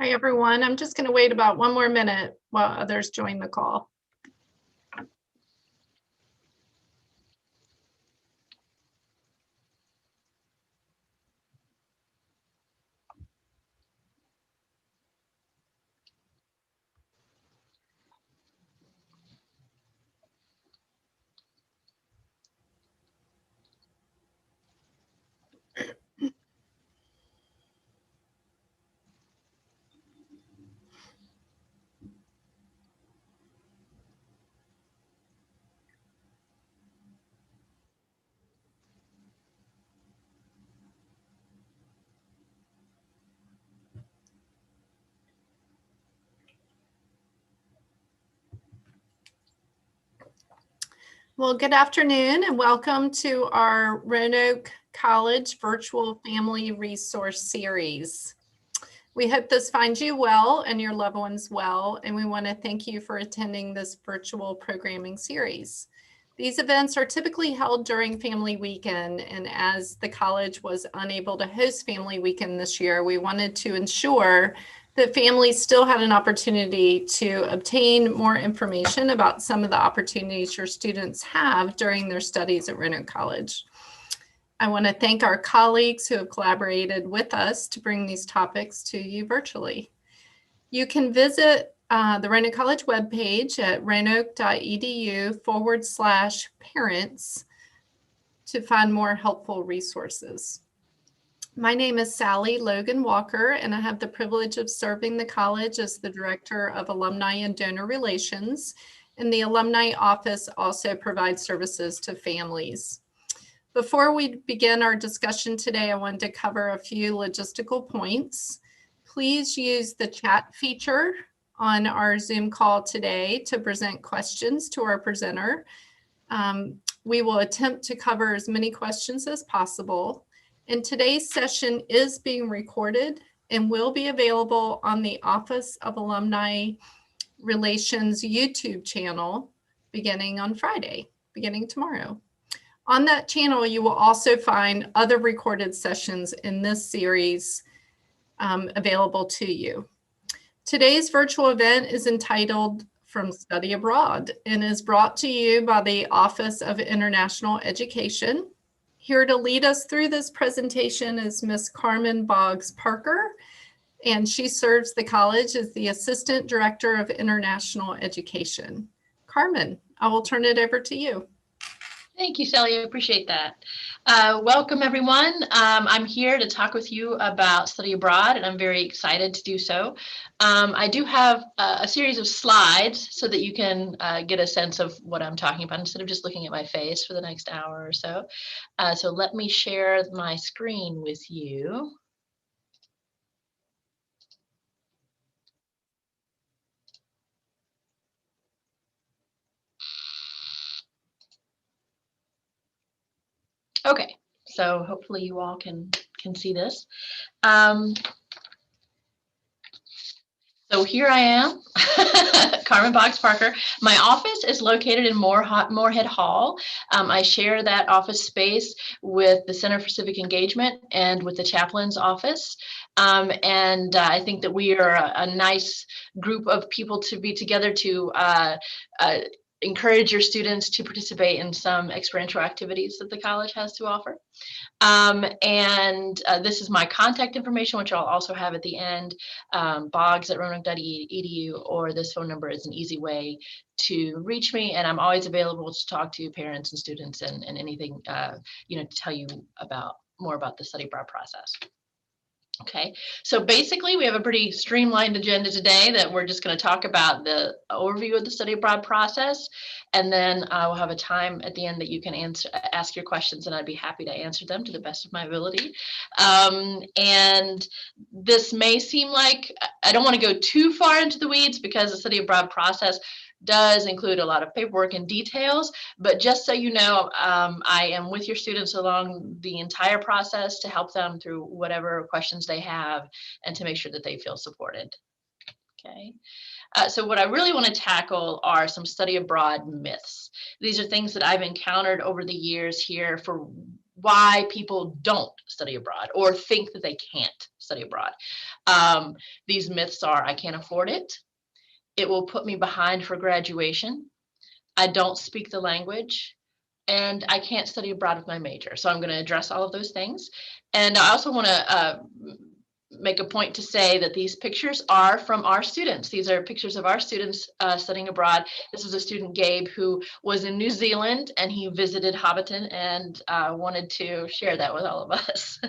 Hi, everyone. I'm just going to wait about one more minute while others join the call. Well, good afternoon and welcome to our Roanoke College Virtual Family Resource Series. We hope this finds you well and your loved ones well, and we want to thank you for attending this virtual programming series. These events are typically held during Family Weekend, and as the college was unable to host Family Weekend this year, we wanted to ensure that families still had an opportunity to obtain more information about some of the opportunities your students have during their studies at Roanoke College. I want to thank our colleagues who have collaborated with us to bring these topics to you virtually. You can visit the Roanoke College webpage at roanoke.edu/parents to find more helpful resources. My name is Sally Logan Walker, and I have the privilege of serving the college as the Director of Alumni and Donor Relations, and the Alumni Office also provides services to families. Before we begin our discussion today, I wanted to cover a few logistical points. Please use the chat feature on our Zoom call today to present questions to our presenter. We will attempt to cover as many questions as possible. And today's session is being recorded and will be available on the Office of Alumni Relations YouTube channel beginning on Friday, beginning tomorrow. On that channel, you will also find other recorded sessions in this series available to you. Today's virtual event is entitled From Study Abroad and is brought to you by the Office of International Education. Here to lead us through this presentation is Ms. Carmen Boggs Parker, and she serves the college as the Assistant Director of International Education. Carmen, I will turn it over to you. Thank you, Sally. I appreciate that. Welcome, everyone. I'm here to talk with you about study abroad, and I'm very excited to do so. I do have a series of slides so that you can get a sense of what I'm talking about instead of just looking at my face for the next hour or so. So let me share my screen with you. Okay, so hopefully you all can see this. So here I am, Carmen Boggs Parker. My office is located in Moorhead Hall. I share that office space with the Center for Civic Engagement and with the chaplain's office. I think that we are a nice group of people to be together to encourage your students to participate in some experiential activities that the college has to offer. This is my contact information, which I'll also have at the end, boggs@roanoke.edu, or this phone number is an easy way to reach me. And I'm always available to talk to parents and students and anything, to tell you more about the study abroad process. Okay, so basically we have a pretty streamlined agenda today that we're just going to talk about the overview of the study abroad process, and then we'll have a time at the end that you can ask your questions, and I'd be happy to answer them to the best of my ability. And this may seem like, I don't want to go too far into the weeds because the study abroad process does include a lot of paperwork and details, but just so you know, I am with your students along the entire process to help them through whatever questions they have and to make sure that they feel supported. Okay. So what I really want to tackle are some study abroad myths. These are things that I've encountered over the years here for why people don't study abroad or think that they can't study abroad. These myths are: I can't afford it. It will put me behind for graduation. I don't speak the language, and I can't study abroad with my major. So I'm going to address all of those things. And I also want to make a point to say that these pictures are from our students. These are pictures of our students studying abroad. This is a student, Gabe, who was in New Zealand, and he visited Hobbiton and wanted to share that with all of us.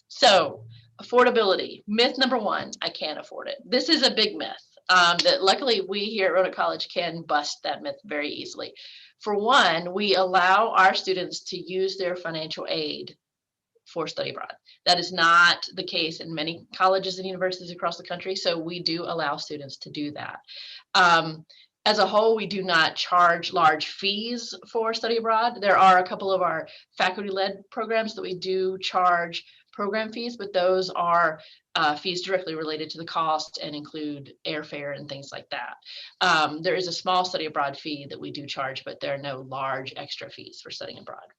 So affordability, myth number one, I can't afford it. This is a big myth that luckily we here at Roanoke College can bust that myth very easily. For one, we allow our students to use their financial aid for study abroad. That is not the case in many colleges and universities across the country, so we do allow students to do that. As a whole, we do not charge large fees for study abroad. There are a couple of our faculty-led programs that we do charge program fees, but those are fees directly related to the cost and include airfare and things like that. There is a small study abroad fee that we do charge, but there are no large extra fees for studying abroad.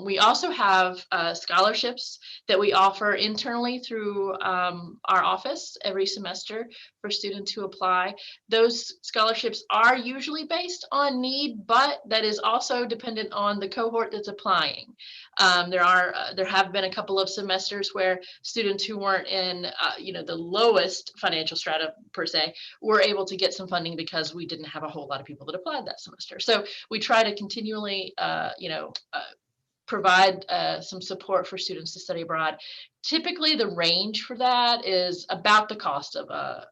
We also have scholarships that we offer internally through our office every semester for students who apply. Those scholarships are usually based on need, but that is also dependent on the cohort that's applying. There have been a couple of semesters where students who weren't in the lowest financial strata per se were able to get some funding because we didn't have a whole lot of people that applied that semester. So we try to continually provide some support for students to study abroad. Typically, the range for that is about the cost of a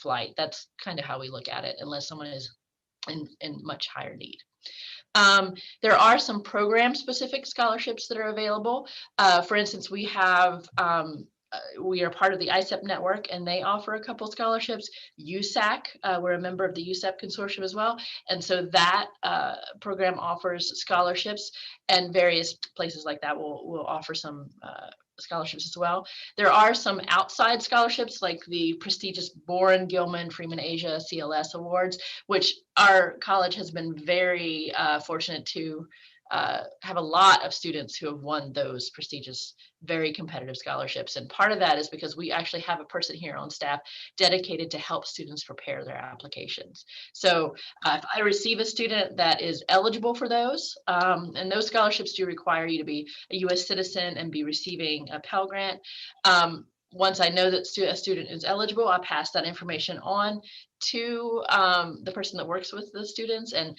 flight. That's kind of how we look at it, unless someone is in much higher need. There are some program-specific scholarships that are available. For instance, we are part of the ISEP network, and they offer a couple scholarships. USAC, we're a member of the USEP consortium as well, and so that program offers scholarships, and various places like that will offer some scholarships as well. There are some outside scholarships, like the prestigious Boren, Gilman, Freeman Asia CLS Awards, which our college has been very fortunate to have a lot of students who have won those prestigious, very competitive scholarships. And part of that is because we actually have a person here on staff dedicated to help students prepare their applications. So if I receive a student that is eligible for those, and those scholarships do require you to be a US citizen and be receiving a Pell Grant. Once I know that a student is eligible, I pass that information on to the person that works with the students, and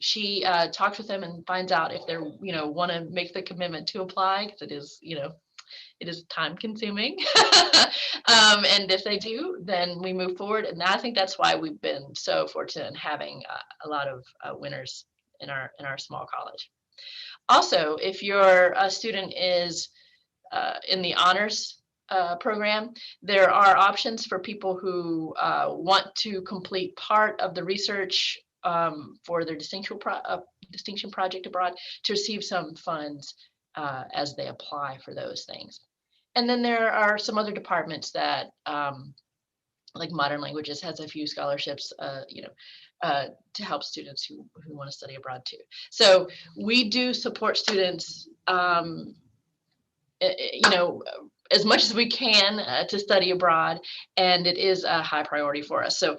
she talks with them and finds out if they're, want to make the commitment to apply, because it is time consuming. And if they do, then we move forward. And I think that's why we've been so fortunate in having a lot of winners in our small college. Also, if your student is in the honors program, there are options for people who want to complete part of the research for their distinction project abroad to receive some funds as they apply for those things. And then there are some other departments that, like modern languages, has a few scholarships, to help students who want to study abroad too. So we do support students, as much as we can to study abroad, and it is a high priority for us. So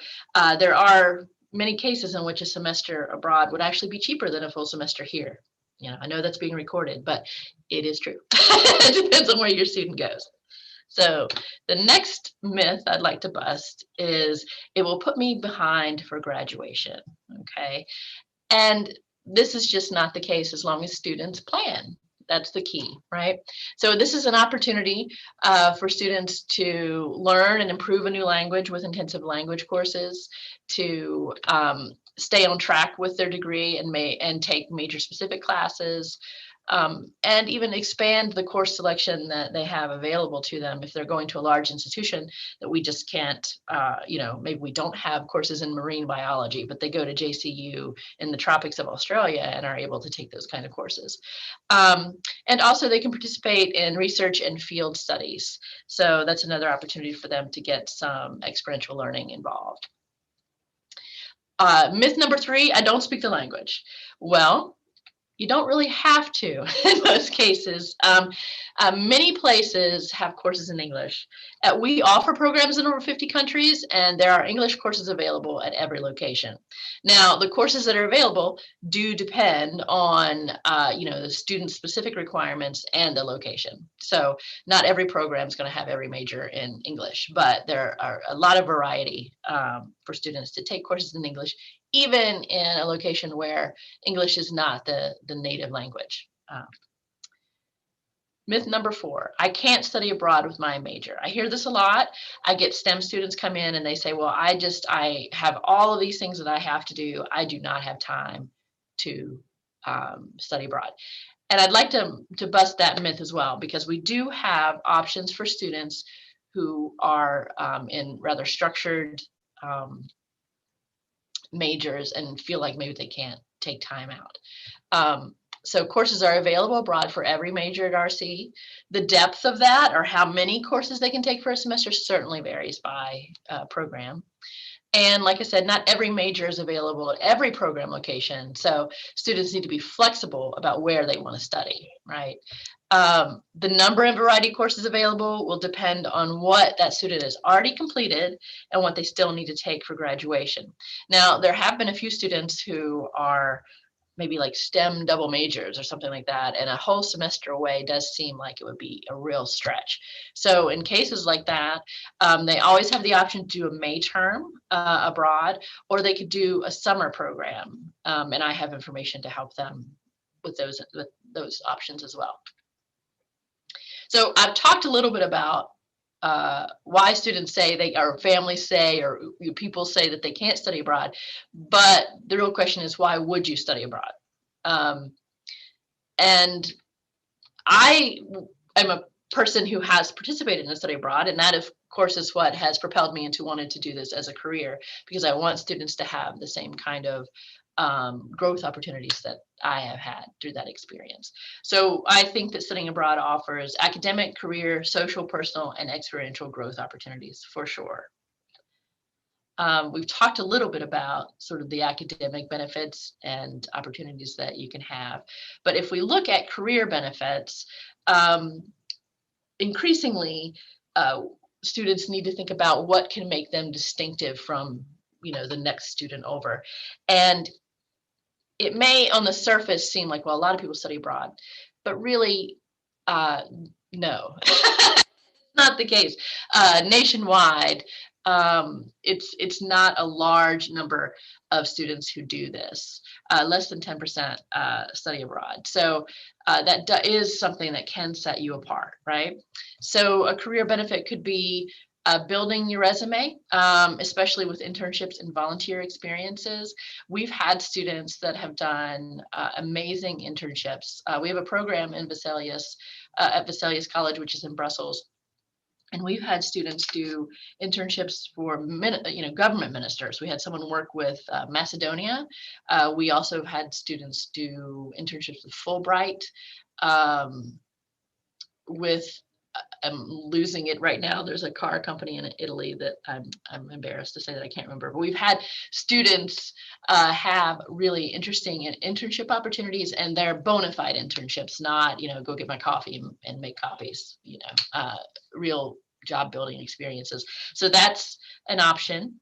there are many cases in which a semester abroad would actually be cheaper than a full semester here. I know that's being recorded, but it is true. It depends on where your student goes. So the next myth I'd like to bust is it will put me behind for graduation. Okay. And this is just not the case as long as students plan. That's the key, right? So this is an opportunity for students to learn and improve a new language with intensive language courses, to stay on track with their degree and take major specific classes, and even expand the course selection that they have available to them if they're going to a large institution that we just can't, maybe we don't have courses in marine biology, but they go to JCU in the tropics of Australia and are able to take those kind of courses. And also they can participate in research and field studies. So that's another opportunity for them to get some experiential learning involved. Myth number 3, I don't speak the language. Well, you don't really have to in most cases. Many places have courses in English. We offer programs in over 50 countries, and there are English courses available at every location. Now, the courses that are available do depend on the student-specific requirements and the location. So not every program is going to have every major in English, but there are a lot of variety for students to take courses in English, even in a location where English is not the native language. Myth number 4, I can't study abroad with my major. I hear this a lot. I get STEM students come in and they say, well, I have all of these things that I have to do. I do not have time to study abroad. And I'd like to bust that myth as well, because we do have options for students who are in rather structured majors and feel like maybe they can't take time out. So courses are available abroad for every major at RC. The depth of that, or how many courses they can take for a semester, certainly varies by program. And like I said, not every major is available at every program location. So students need to be flexible about where they want to study, right? The number and variety of courses available will depend on what that student has already completed and what they still need to take for graduation. Now, there have been a few students who are maybe like STEM double majors or something like that, and a whole semester away does seem like it would be a real stretch. So in cases like that, they always have the option to do a May term abroad, or they could do a summer program, and I have information to help them with those options as well. So I've talked a little bit about why students say or families say, or people say that they can't study abroad, but the real question is, why would you study abroad? And I am a person who has participated in a study abroad, and that, of course, is what has propelled me into wanting to do this as a career, because I want students to have the same kind of growth opportunities that I have had through that experience. So I think that studying abroad offers academic, career, social, personal, and experiential growth opportunities for sure. We've talked a little bit about sort of the academic benefits and opportunities that you can have. But if we look at career benefits, increasingly, students need to think about what can make them distinctive from the next student over. And it may on the surface seem like, well, a lot of people study abroad, but really, no, not the case. Nationwide, it's not a large number of students who do this. Less than 10% study abroad. So that is something that can set you apart, right? So a career benefit could be building your resume, especially with internships and volunteer experiences. We've had students that have done amazing internships. We have a program in Vesalius, at Vesalius College, which is in Brussels. And we've had students do internships for government ministers. We had someone work with Macedonia. We also had students do internships with Fulbright, I'm losing it right now. There's a car company in Italy that I'm embarrassed to say that I can't remember. But we've had students have really interesting internship opportunities, and they're bona fide internships, not go get my coffee and make copies. Real job building experiences. So that's an option.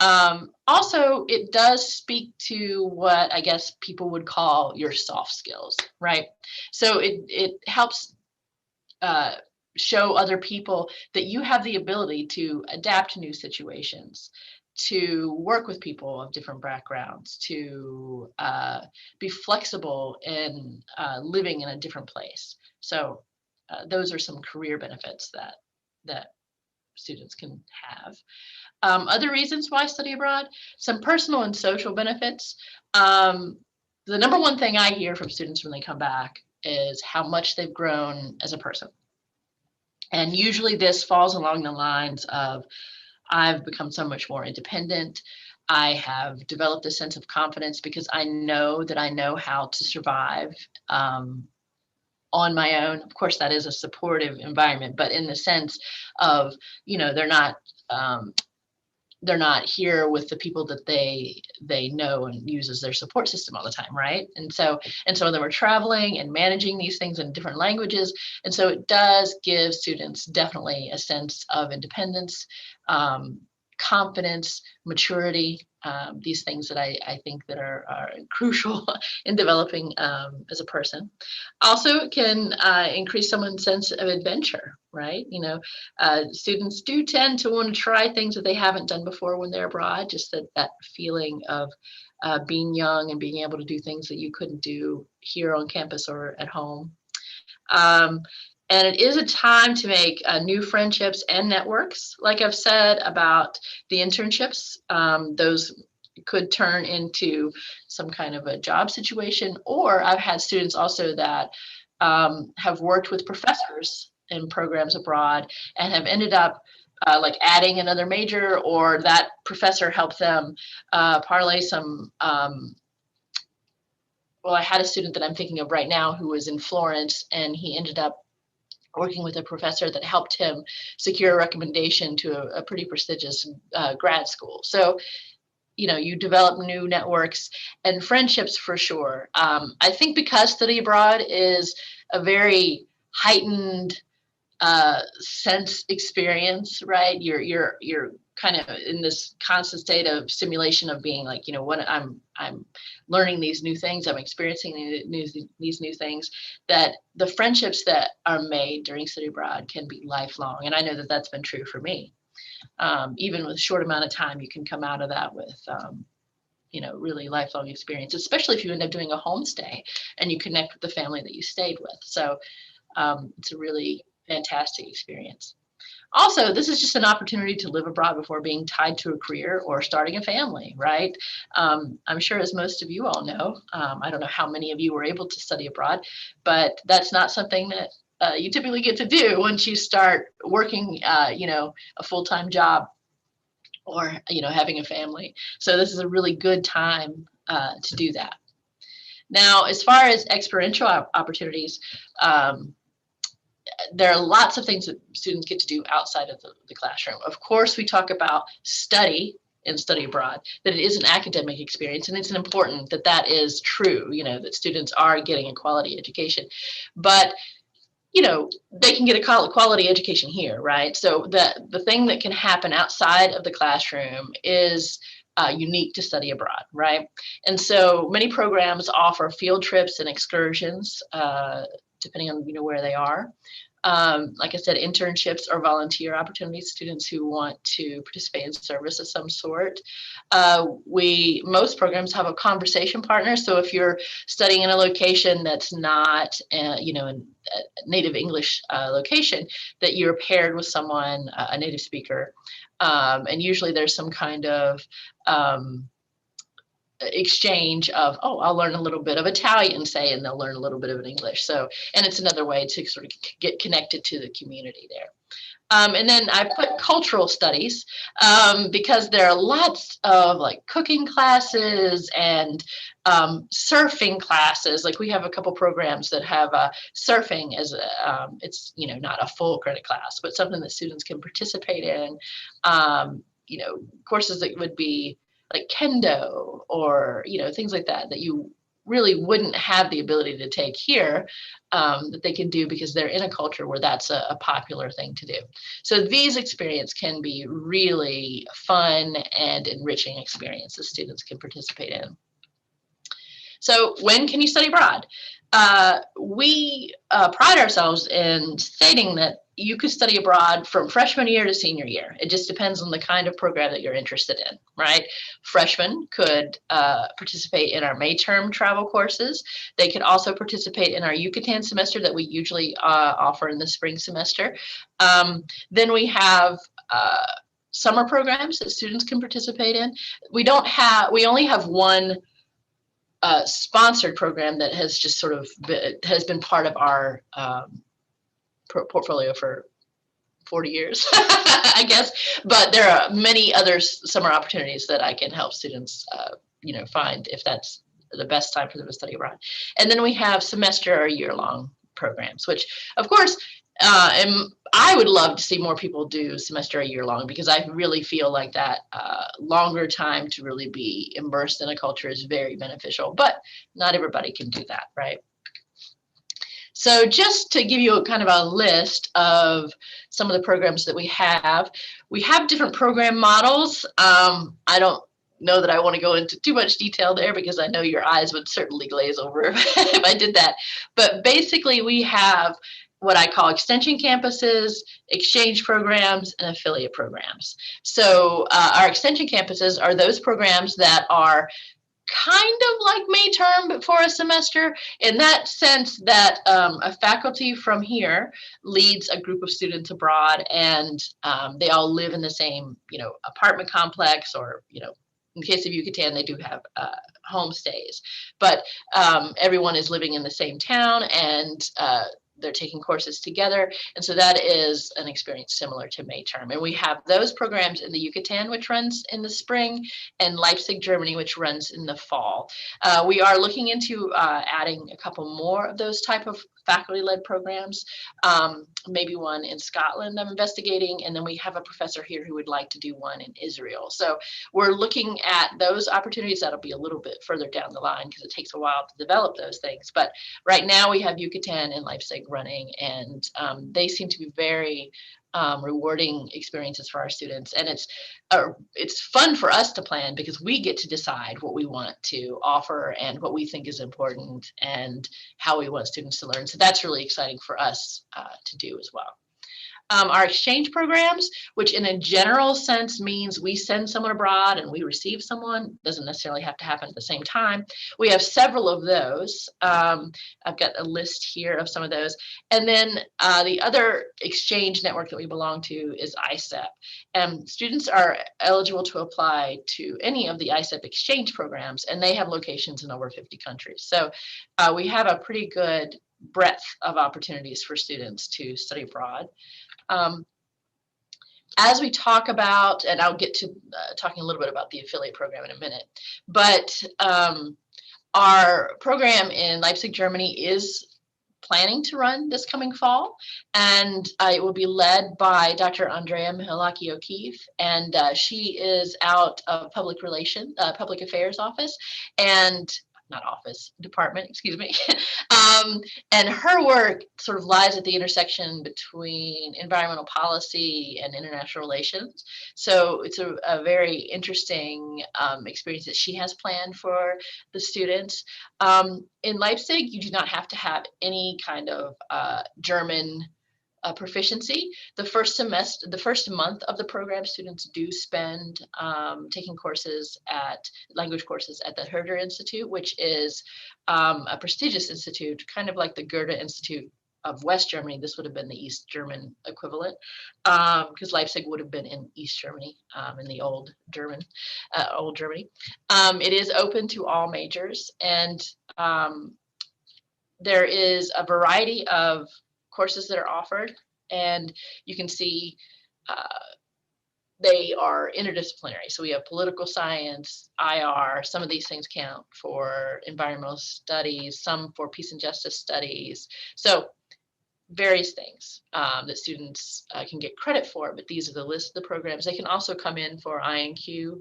Also, it does speak to what I guess people would call your soft skills, right? So it helps show other people that you have the ability to adapt to new situations, to work with people of different backgrounds, to be flexible in living in a different place. So those are some career benefits that students can have. Other reasons why study abroad, some personal and social benefits. The number one thing I hear from students when they come back is how much they've grown as a person. And usually this falls along the lines of, I've become so much more independent. I have developed a sense of confidence because I know that I know how to survive on my own. Of course, that is a supportive environment, but in the sense of, they're not they're not here with the people that they know and use as their support system all the time, right? And some of them are traveling and managing these things in different languages. And so it does give students definitely a sense of independence, confidence, maturity, these things that I think that are crucial in developing as a person. Also, it can increase someone's sense of adventure, right? Students do tend to want to try things that they haven't done before when they're abroad, just that feeling of being young and being able to do things that you couldn't do here on campus or at home. And it is a time to make new friendships and networks. Like I've said about the internships, those could turn into some kind of a job situation. Or I've had students also that have worked with professors in programs abroad and have ended up like adding another major, or that professor helped them parlay some. Well, I had a student that I'm thinking of right now who was in Florence, and he ended up working with a professor that helped him secure a recommendation to a pretty prestigious grad school. So, you develop new networks and friendships for sure. I think because study abroad is a very heightened sense experience, right? You're kind of in this constant state of stimulation of being like, what I'm learning these new things, I'm experiencing these new things, that the friendships that are made during study abroad can be lifelong. And I know that that's been true for me. Even with a short amount of time, you can come out of that with, really lifelong experience, especially if you end up doing a homestay and you connect with the family that you stayed with. So it's a really fantastic experience. Also, this is just an opportunity to live abroad before being tied to a career or starting a family, right? I'm sure, as most of you all know, I don't know how many of you were able to study abroad, but that's not something that you typically get to do once you start working, a full-time job or, having a family. So this is a really good time to do that. Now, as far as experiential opportunities, there are lots of things that students get to do outside of the classroom. Of course, we talk about study and study abroad, that it is an academic experience, and it's important that that is true, that students are getting a quality education. But they can get a quality education here, right? So the thing that can happen outside of the classroom is unique to study abroad, right? And so many programs offer field trips and excursions, depending on where they are. Like I said, internships or volunteer opportunities, students who want to participate in service of some sort. Most programs have a conversation partner. So if you're studying in a location that's not, a native English location, that you're paired with someone, a native speaker. And usually there's some kind of exchange of, I'll learn a little bit of Italian, say, and they'll learn a little bit of English. So, and it's another way to sort of get connected to the community there. And then I put cultural studies because there are lots of like cooking classes and surfing classes. Like we have a couple programs that have surfing as it's not a full credit class, but something that students can participate in. Courses that would be like kendo or things like that you really wouldn't have the ability to take here, that they can do because they're in a culture where that's a popular thing to do. So these experiences can be really fun and enriching experiences students can participate in. So when can you study abroad? We pride ourselves in stating that you could study abroad from freshman year to senior year. It just depends on the kind of program that you're interested in, right? Freshmen could participate in our May term travel courses. They could also participate in our Yucatan semester that we usually offer in the spring semester. Then we have summer programs that students can participate in. We only have one sponsored program that has just sort of has been part of our portfolio for 40 years, I guess. But there are many other summer opportunities that I can help students, find if that's the best time for them to study abroad. And then we have semester or year-long programs, which, of course, And I would love to see more people do semester a year long, because I really feel like that longer time to really be immersed in a culture is very beneficial, but not everybody can do that, right? So just to give you a kind of a list of some of the programs that we have different program models. I don't know that I want to go into too much detail there, because I know your eyes would certainly glaze over if I did that. But basically we have what I call extension campuses, exchange programs, and affiliate programs. So our extension campuses are those programs that are kind of like May term, but for a semester, in that sense that a faculty from here leads a group of students abroad, and they all live in the same, apartment complex, or, in case of Yucatan, they do have homestays, but everyone is living in the same town, and they're taking courses together. And so that is an experience similar to May term. And we have those programs in the Yucatan, which runs in the spring, and Leipzig, Germany, which runs in the fall. We are looking into adding a couple more of those type of faculty-led programs, maybe one in Scotland I'm investigating, and then we have a professor here who would like to do one in Israel. So we're looking at those opportunities. That'll be a little bit further down the line, because it takes a while to develop those things. But right now we have Yucatan and Leipzig running, and they seem to be very rewarding experiences for our students. And it's fun for us to plan, because we get to decide what we want to offer and what we think is important and how we want students to learn. So that's really exciting for us to do as well. Our exchange programs, which in a general sense means we send someone abroad and we receive someone, doesn't necessarily have to happen at the same time. We have several of those. I've got a list here of some of those. And then the other exchange network that we belong to is ISEP. And students are eligible to apply to any of the ISEP exchange programs, and they have locations in over 50 countries. So we have a pretty good breadth of opportunities for students to study abroad. As we talk about, and I'll get to talking a little bit about the affiliate program in a minute, but our program in Leipzig, Germany is planning to run this coming fall, and it will be led by Dr. Andrea Mihalaki O'Keefe, and she is out of public affairs office, and not office, department, excuse me. And her work sort of lies at the intersection between environmental policy and international relations. So it's a very interesting experience that she has planned for the students. In Leipzig, you do not have to have any kind of German proficiency. The first month of the program, students do spend taking language courses at the Herder Institute, which is a prestigious institute, kind of like the Goethe Institute of West Germany. This would have been the East German equivalent, because Leipzig would have been in East Germany, in the old Germany. It is open to all majors, and there is a variety of courses that are offered, and you can see they are interdisciplinary. So we have political science, IR, some of these things count for environmental studies, some for peace and justice studies. So various things that students can get credit for, but these are the list of the programs. They can also come in for INQ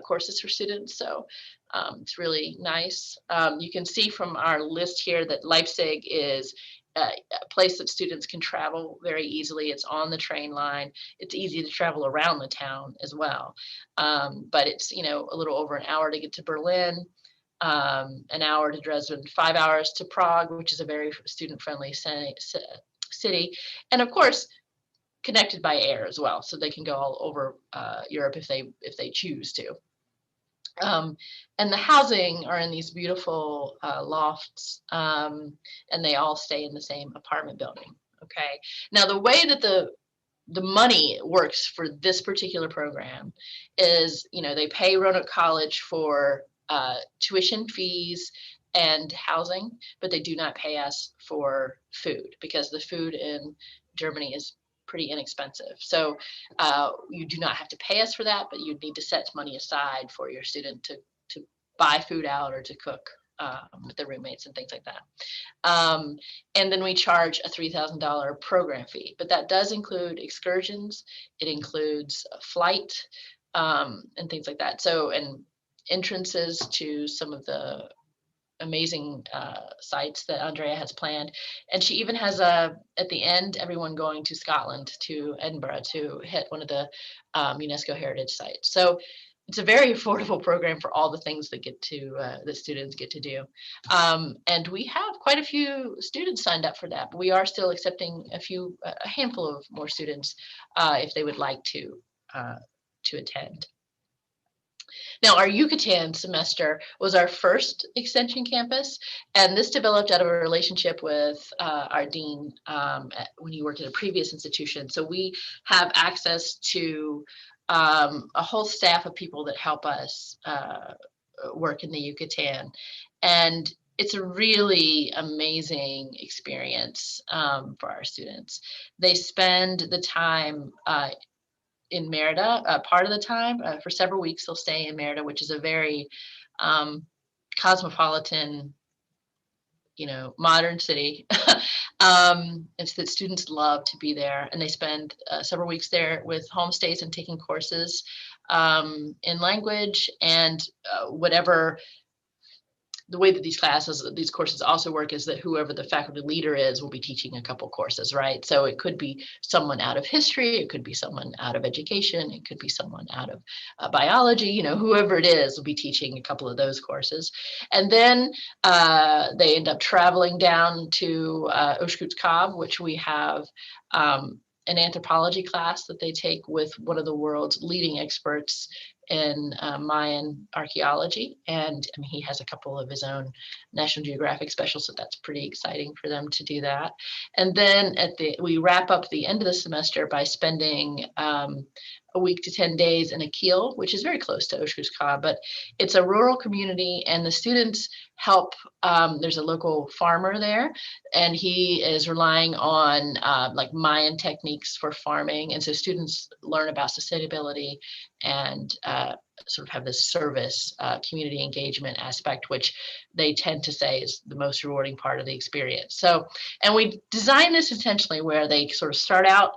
courses for students. So it's really nice. You can see from our list here that Leipzig is a place that students can travel very easily. It's on the train line. It's easy to travel around the town as well. But it's, a little over an hour to get to Berlin, an hour to Dresden, 5 hours to Prague, which is a very student-friendly city. And of course, connected by air as well. So they can go all over Europe if they choose to. And the housing are in these beautiful lofts, and they all stay in the same apartment building. Okay. Now the way that the money works for this particular program is, they pay Roanoke College for tuition fees and housing, but they do not pay us for food, because the food in Germany is pretty inexpensive. So you do not have to pay us for that, but you need to set money aside for your student to buy food out or to cook with their roommates and things like that. And then we charge a $3,000 program fee, but that does include excursions. It includes a flight and things like that. So, and entrances to some of the amazing sites that Andrea has planned. And she even has at the end, everyone going to Scotland, to Edinburgh to hit one of the UNESCO heritage sites. So it's a very affordable program for all the things that that students get to do. And we have quite a few students signed up for that, but we are still accepting a handful of more students if they would like to attend. Now, our Yucatan semester was our first extension campus, and this developed out of a relationship with our dean when he worked at a previous institution. So we have access to a whole staff of people that help us work in the Yucatan. And it's a really amazing experience for our students. They spend the time in Merida, part of the time. For several weeks, they'll stay in Merida, which is a very cosmopolitan, modern city. It's that students love to be there, and they spend several weeks there with homestays and taking courses in language and whatever. The way that these courses also work is that whoever the faculty leader is will be teaching a couple courses, right? So it could be someone out of history, it could be someone out of education, it could be someone out of biology, whoever it is will be teaching a couple of those courses. And then they end up traveling down to Oshkosh, which we have an anthropology class that they take with one of the world's leading experts in Mayan archaeology, and he has a couple of his own National Geographic specials, so that's pretty exciting for them to do that. And then we wrap up the end of the semester by spending a week to 10 days in Akil, which is very close to Oshkosh, but it's a rural community, and the students help. There's a local farmer there, and he is relying on like Mayan techniques for farming, and so students learn about sustainability and sort of have this service community engagement aspect, which they tend to say is the most rewarding part of the experience. So, and we designed this intentionally where they sort of start out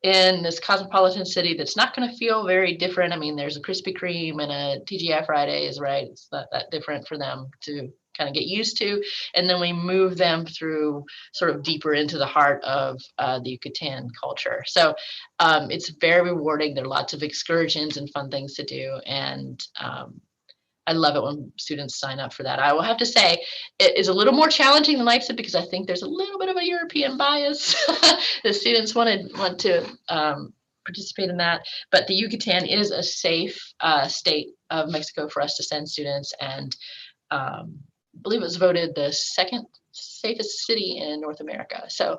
in this cosmopolitan city that's not going to feel very different. I mean, there's a Krispy Kreme and a TGI Fridays, right? It's not that different for them to kind of get used to. And then we move them through sort of deeper into the heart of the Yucatan culture. So it's very rewarding. There are lots of excursions and fun things to do. And I love it when students sign up for that. I will have to say it is a little more challenging than ISEP because I think there's a little bit of a European bias. The students want to participate in that, but the Yucatan is a safe state of Mexico for us to send students, and I believe it was voted the second safest city in North America. So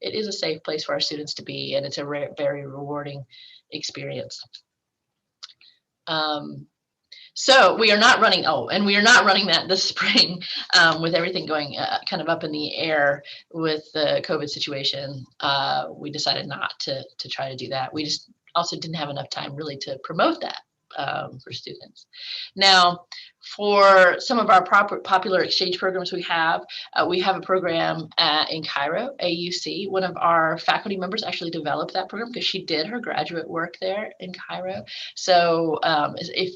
it is a safe place for our students to be, and it's a very rewarding experience. So we are not running, we are not running that this spring with everything going kind of up in the air with the COVID situation. We decided not to try to do that. We just also didn't have enough time really to promote that for students. Now, for some of our popular exchange programs we have a program in Cairo, AUC. One of our faculty members actually developed that program because she did her graduate work there in Cairo. So if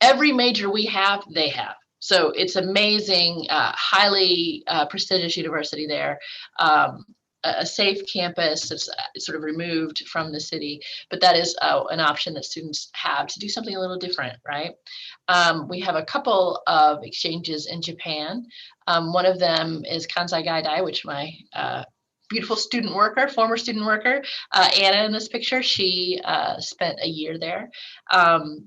every major we have, they have. So it's amazing, highly prestigious university there, a safe campus that's sort of removed from the city, but that is an option that students have to do something a little different, right? We have a couple of exchanges in Japan. One of them is Kansai Gaidai, which my beautiful former student worker, Anna in this picture, she spent a year there.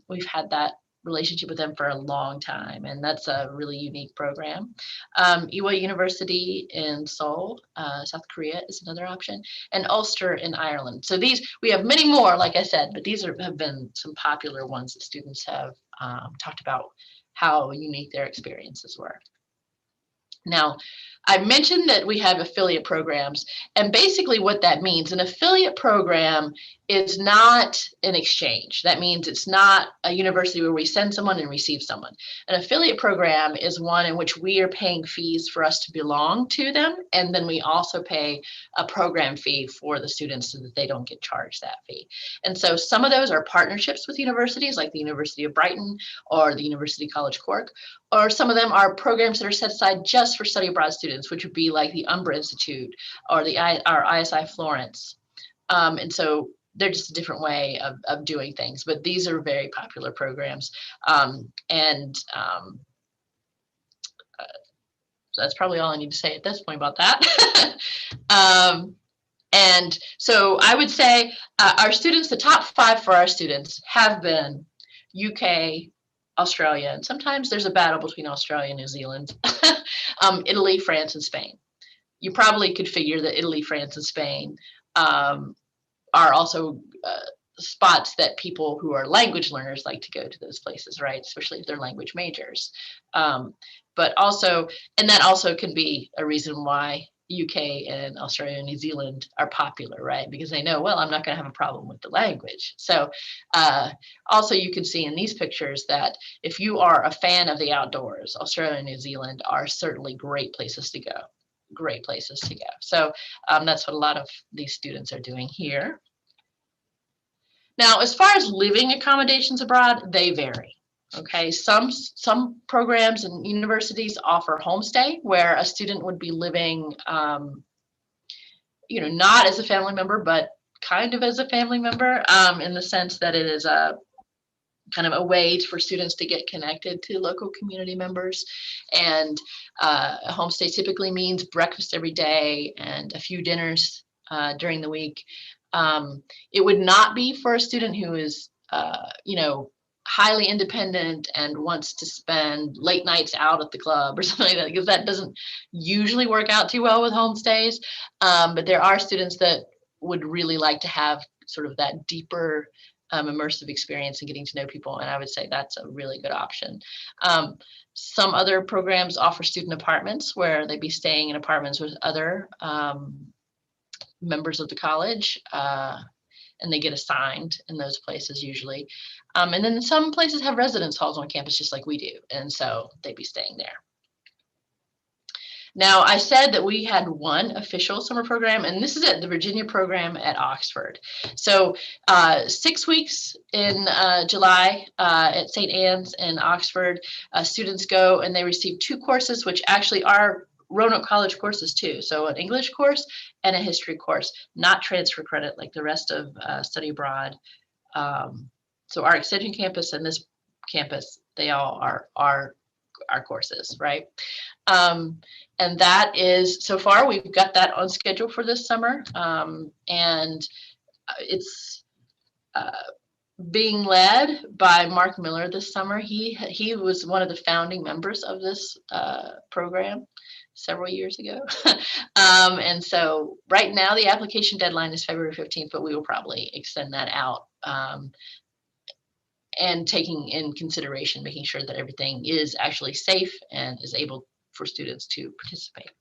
We've had that relationship with them for a long time, and that's a really unique program. Iwa University in Seoul, South Korea is another option, and Ulster in Ireland. So we have many more, like I said, but these have been some popular ones that students have talked about how unique their experiences were. Now, I mentioned that we have affiliate programs, and basically what that means, an affiliate program is not an exchange. That means it's not a university where we send someone and receive someone. An affiliate program is one in which we are paying fees for us to belong to them, and then we also pay a program fee for the students so that they don't get charged that fee. And so some of those are partnerships with universities like the University of Brighton or the University College Cork, or some of them are programs that are set aside just for study abroad students, which would be like the Umbra Institute or our ISI Florence. And so they're just a different way of doing things, but these are very popular programs. So that's probably all I need to say at this point about that. And so I would say our students, the top 5 for our students have been UK, Australia, and sometimes there's a battle between Australia and New Zealand, Italy, France, and Spain. You probably could figure that Italy, France, and Spain are also spots that people who are language learners like to go to those places, right? Especially if they're language majors. But also, and that also can be a reason why UK and Australia and New Zealand are popular, right? Because they know, well, I'm not going to have a problem with the language. So also you can see in these pictures that if you are a fan of the outdoors, Australia and New Zealand are certainly great places to go. Great places to go. So that's what a lot of these students are doing here. Now, as far as living accommodations abroad, they vary. Okay, some programs and universities offer homestay where a student would be living, not as a family member, but kind of as a family member, in the sense that it is a kind of a way for students to get connected to local community members. And a homestay typically means breakfast every day and a few dinners during the week. It would not be for a student who is, highly independent and wants to spend late nights out at the club or something like that, because that doesn't usually work out too well with homestays. But there are students that would really like to have sort of that deeper immersive experience and getting to know people, and I would say that's a really good option. Some other programs offer student apartments where they'd be staying in apartments with other members of the college, and they get assigned in those places usually. And then some places have residence halls on campus just like we do, and so they'd be staying there. Now, I said that we had one official summer program, and this is at the Virginia program at Oxford. So 6 weeks in July at St. Anne's in Oxford, students go and they receive 2 courses, which actually are Roanoke College courses too. So an English course and a history course, not transfer credit like the rest of study abroad. So our extension campus and this campus, they all are our courses, right? And that is, so far, we've got that on schedule for this summer. And it's being led by Mark Miller this summer. He was one of the founding members of this program several years ago. And so right now the application deadline is February 15th, but we will probably extend that out. And taking in consideration, making sure that everything is actually safe and is able for students to participate.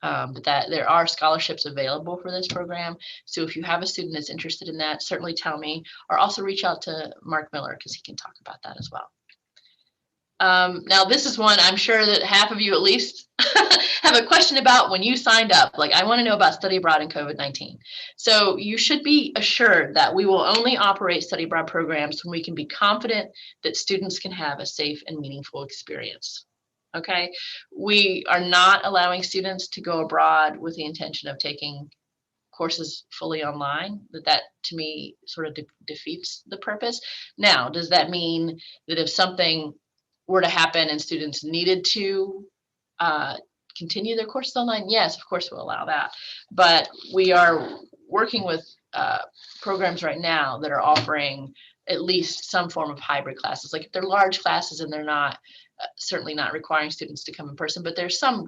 But that there are scholarships available for this program. So if you have a student that's interested in that, certainly tell me, or also reach out to Mark Miller because he can talk about that as well. Now this is one I'm sure that half of you at least have a question about when you signed up. Like, I want to know about study abroad and COVID-19. So you should be assured that we will only operate study abroad programs when we can be confident that students can have a safe and meaningful experience. Okay, we are not allowing students to go abroad with the intention of taking courses fully online. That to me sort of defeats the purpose. Now, does that mean that if something were to happen and students needed to continue their courses online? Yes, of course we'll allow that. But we are working with programs right now that are offering at least some form of hybrid classes. Like if they're large classes and they're not, certainly not requiring students to come in person, but there's some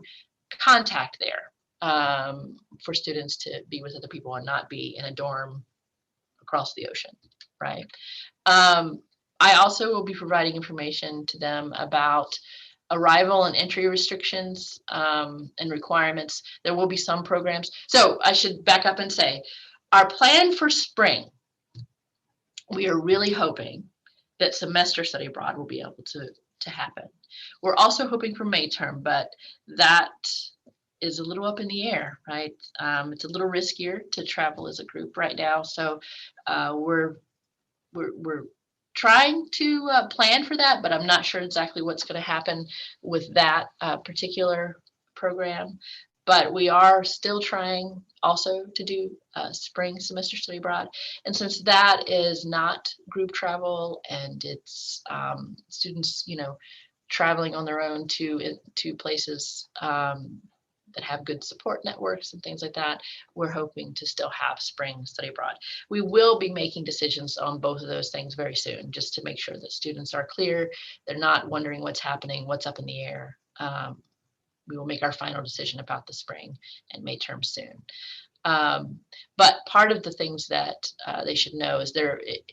contact there for students to be with other people and not be in a dorm across the ocean, right? I also will be providing information to them about arrival and entry restrictions and requirements. There will be some programs. So I should back up and say, our plan for spring, we are really hoping that semester study abroad will be able to happen. We're also hoping for May term, but that is a little up in the air, right? It's a little riskier to travel as a group right now. So we're trying to plan for that, but I'm not sure exactly what's going to happen with that particular program. But we are still trying also to do spring semester study abroad. And since that is not group travel and it's students, traveling on their own to places that have good support networks and things like that, we're hoping to still have spring study abroad. We will be making decisions on both of those things very soon, just to make sure that students are clear. They're not wondering what's happening, what's up in the air. We will make our final decision about the spring and May term soon. But part of the things that they should know is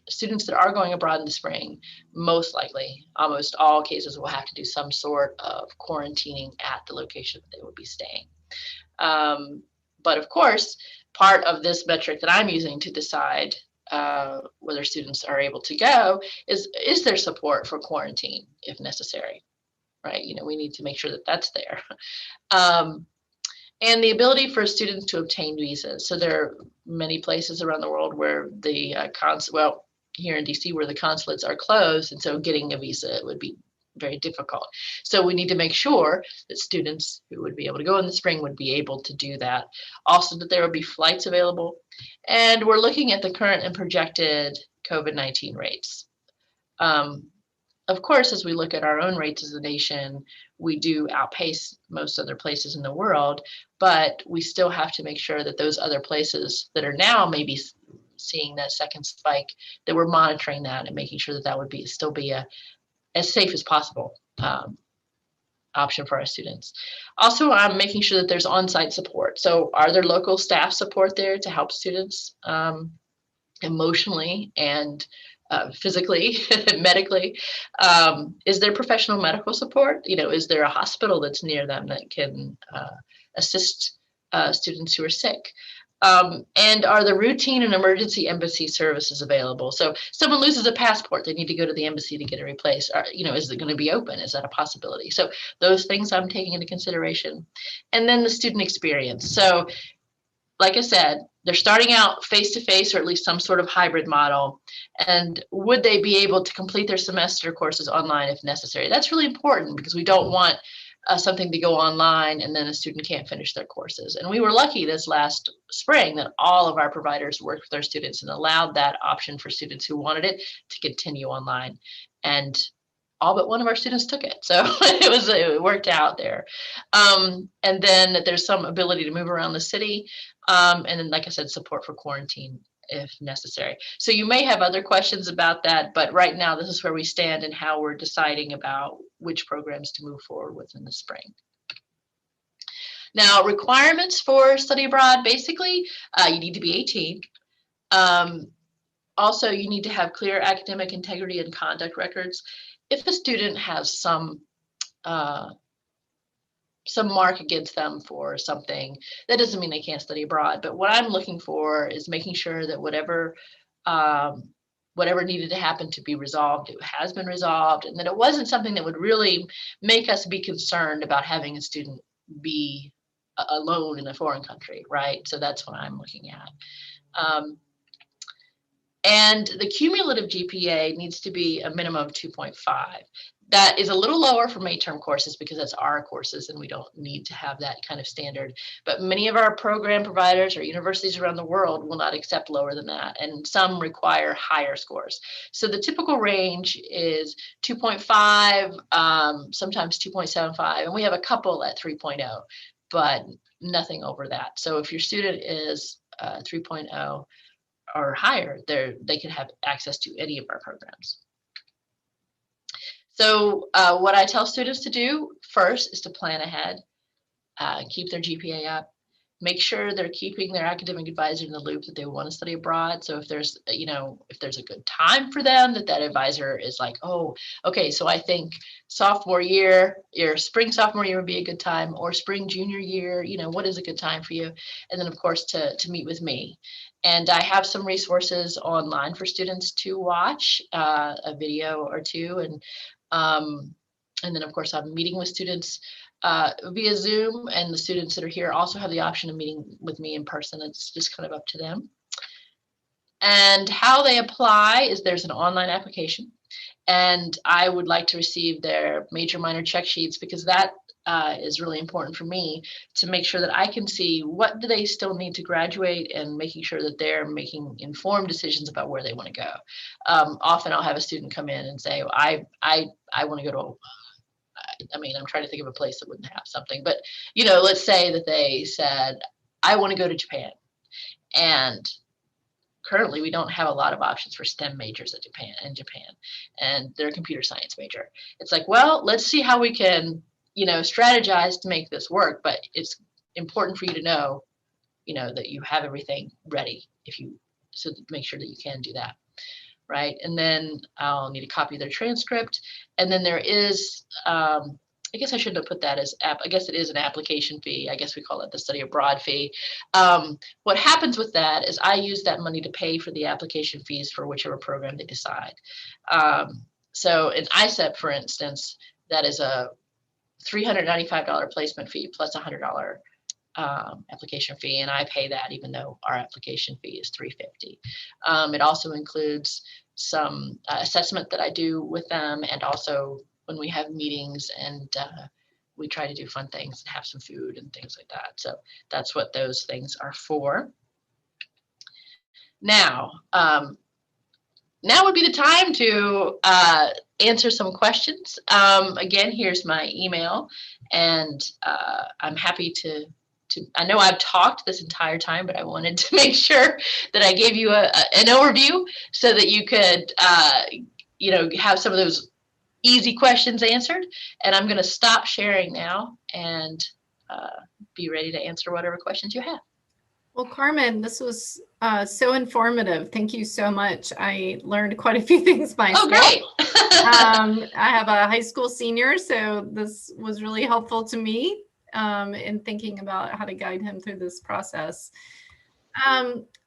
students that are going abroad in the spring, most likely, almost all cases will have to do some sort of quarantining at the location that they will be staying. But of course, part of this metric that I'm using to decide whether students are able to go is there support for quarantine if necessary, right? We need to make sure that that's there. And the ability for students to obtain visas. So there are many places around the world where the here in DC where the consulates are closed, and so getting a visa would be very difficult. So we need to make sure that students who would be able to go in the spring would be able to do that. Also that there will be flights available. And we're looking at the current and projected COVID-19 rates. Of course, as we look at our own rates as a nation, we do outpace most other places in the world, but we still have to make sure that those other places that are now maybe seeing that second spike, that we're monitoring that and making sure that that would still be as safe as possible option for our students. Also, I'm making sure that there's on-site support. So are there local staff support there to help students emotionally and physically, medically? Is there professional medical support? Is there a hospital that's near them that can assist students who are sick? And are the routine and emergency embassy services available? So someone loses a passport, they need to go to the embassy to get it replaced. Is it going to be open? Is that a possibility? So those things I'm taking into consideration. And then the student experience. So like I said, they're starting out face-to-face or at least some sort of hybrid model. And would they be able to complete their semester courses online if necessary? That's really important because we don't want something to go online and then a student can't finish their courses. And we were lucky this last spring that all of our providers worked with our students and allowed that option for students who wanted it to continue online. And all but one of our students took it. So it worked out there. And then there's some ability to move around the city. And then, like I said, support for quarantine if necessary. So you may have other questions about that, but right now this is where we stand and how we're deciding about which programs to move forward with in the spring. Now, requirements for study abroad, basically, you need to be 18. Also, you need to have clear academic integrity and conduct records. If a student has some mark against them for something, that doesn't mean they can't study abroad. But what I'm looking for is making sure that whatever needed to happen to be resolved, it has been resolved, and that it wasn't something that would really make us be concerned about having a student be alone in a foreign country, right? So that's what I'm looking at. And the cumulative GPA needs to be a minimum of 2.5. That is a little lower for May term courses because that's our courses and we don't need to have that kind of standard. But many of our program providers or universities around the world will not accept lower than that. And some require higher scores. So the typical range is 2.5, sometimes 2.75. And we have a couple at 3.0, but nothing over that. So if your student is 3.0, or higher, they can have access to any of our programs. So what I tell students to do first is to plan ahead, keep their GPA up. make sure they're keeping their academic advisor in the loop that they want to study abroad. So if there's, if there's a good time for them, that advisor is like, oh, okay, so I think sophomore year, your spring sophomore year would be a good time, or spring junior year, what is a good time for you? And then of course to meet with me. And I have some resources online for students to watch, a video or two. And then of course I'm meeting with students via Zoom, and the students that are here also have the option of meeting with me in person. It's just kind of up to them. And how they apply is there's an online application, and I would like to receive their major minor check sheets, because that is really important for me to make sure that I can see what do they still need to graduate, and making sure that they're making informed decisions about where they want to go. Often I'll have a student come in and say, I want to go to I'm trying to think of a place that wouldn't have something, but let's say that they said, I want to go to Japan. And currently we don't have a lot of options for STEM majors in Japan, and they're a computer science major. It's like, well, let's see how we can, strategize to make this work, but it's important for you to know, that you have everything ready so make sure that you can do that. Right. And then I'll need a copy of their transcript. And then there is, I guess I shouldn't have put that as I guess it is an application fee. I guess we call it the study abroad fee. What happens with that is I use that money to pay for the application fees for whichever program they decide. So in ISEP, for instance, that is a $395 placement fee plus $100 application fee, and I pay that even though our application fee is $350. It also includes some assessment that I do with them, and also when we have meetings, and we try to do fun things and have some food and things like that. So that's what those things are for. Now would be the time to answer some questions. Again, here's my email, and I'm happy to I know I've talked this entire time, but I wanted to make sure that I gave you an overview so that you could, have some of those easy questions answered. And I'm going to stop sharing now and be ready to answer whatever questions you have. Well, Carmen, this was so informative. Thank you so much. I learned quite a few things myself. Oh, great. I have a high school senior, so this was really helpful to me in thinking about how to guide him through this process.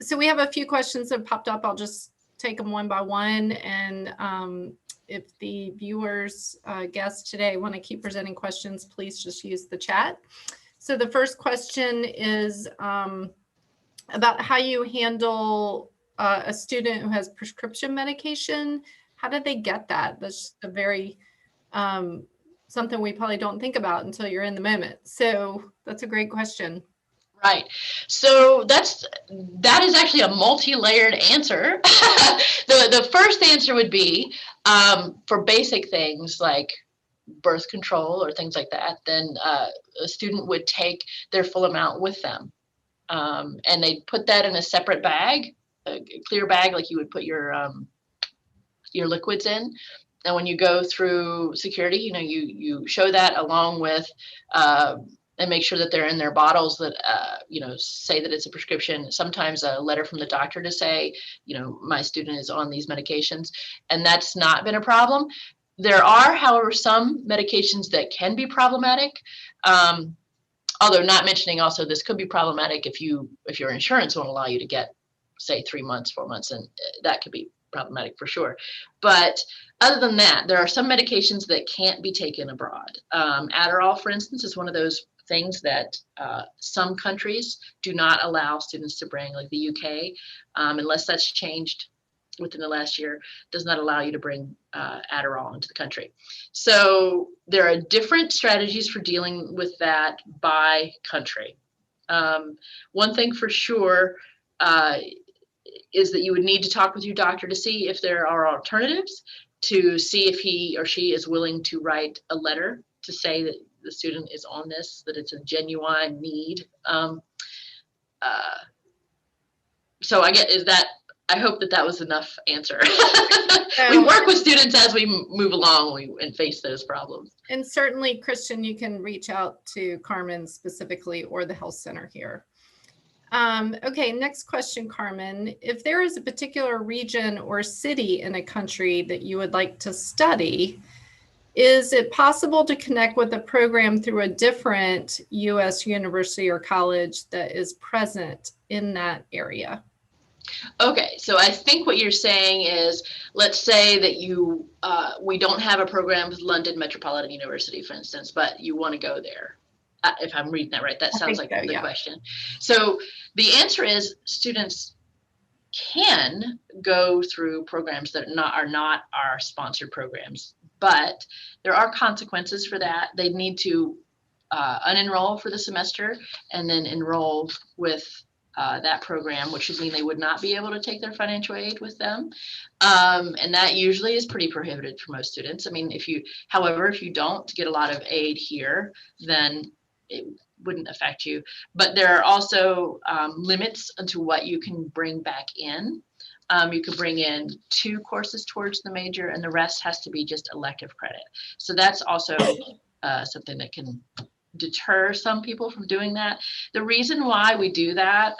So we have a few questions that popped up. I'll just take them one by one. And if the viewers, guests today want to keep presenting questions, please just use the chat. So the first question is about how you handle a student who has prescription medication. How did they get that? That's a very something we probably don't think about until you're in the moment. So that's a great question. Right. So that is actually a multi-layered answer. The first answer would be for basic things like birth control or things like that, then a student would take their full amount with them. And they'd put that in a separate bag, a clear bag like you would put your liquids in. And when you go through security, you show that along with and make sure that they're in their bottles that, say that it's a prescription, sometimes a letter from the doctor to say, my student is on these medications, and that's not been a problem. There are, however, some medications that can be problematic. Although not mentioning also this could be problematic if your insurance won't allow you to get, say, 3 months, 4 months, and that could be problematic for sure. But other than that, there are some medications that can't be taken abroad. Adderall, for instance, is one of those things that some countries do not allow students to bring, like the UK, unless that's changed within the last year, does not allow you to bring Adderall into the country. So there are different strategies for dealing with that by country. One thing for sure is that you would need to talk with your doctor to see if there are alternatives, to see if he or she is willing to write a letter to say that the student is on this, that it's a genuine need. So I hope that was enough answer. We work with students as we move along and face those problems. And certainly, Christian, you can reach out to Carmen specifically or the health center here. Okay, next question, Carmen. If there is a particular region or city in a country that you would like to study, is it possible to connect with a program through a different U.S. university or college that is present in that area? Okay, so I think what you're saying is, let's say that we don't have a program with London Metropolitan University, for instance, but you want to go there. If I'm reading that right, that I sounds think like so, the yeah. question. So the answer is students can go through programs that are not our sponsored programs, but there are consequences for that. They need to unenroll for the semester and then enroll with that program, which would mean they would not be able to take their financial aid with them. And that usually is pretty prohibited for most students. I mean, however, if you don't get a lot of aid here, then it wouldn't affect you. But there are also limits to what you can bring back in. You could bring in 2 courses towards the major, and the rest has to be just elective credit. So that's also something that can deter some people from doing that. The reason why we do that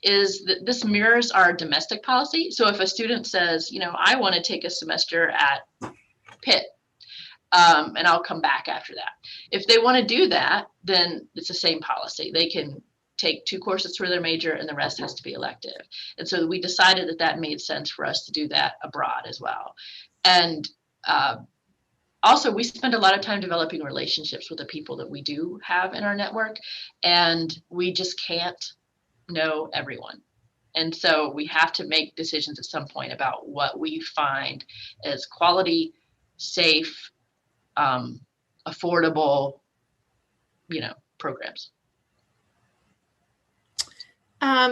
is that this mirrors our domestic policy. So if a student says, I want to take a semester at Pitt, and I'll come back after that. If they want to do that, then it's the same policy. They can take 2 courses for their major and the rest has to be elective. And so we decided that made sense for us to do that abroad as well. And also, we spend a lot of time developing relationships with the people that we do have in our network, and we just can't know everyone. And so we have to make decisions at some point about what we find as quality, safe, affordable, programs.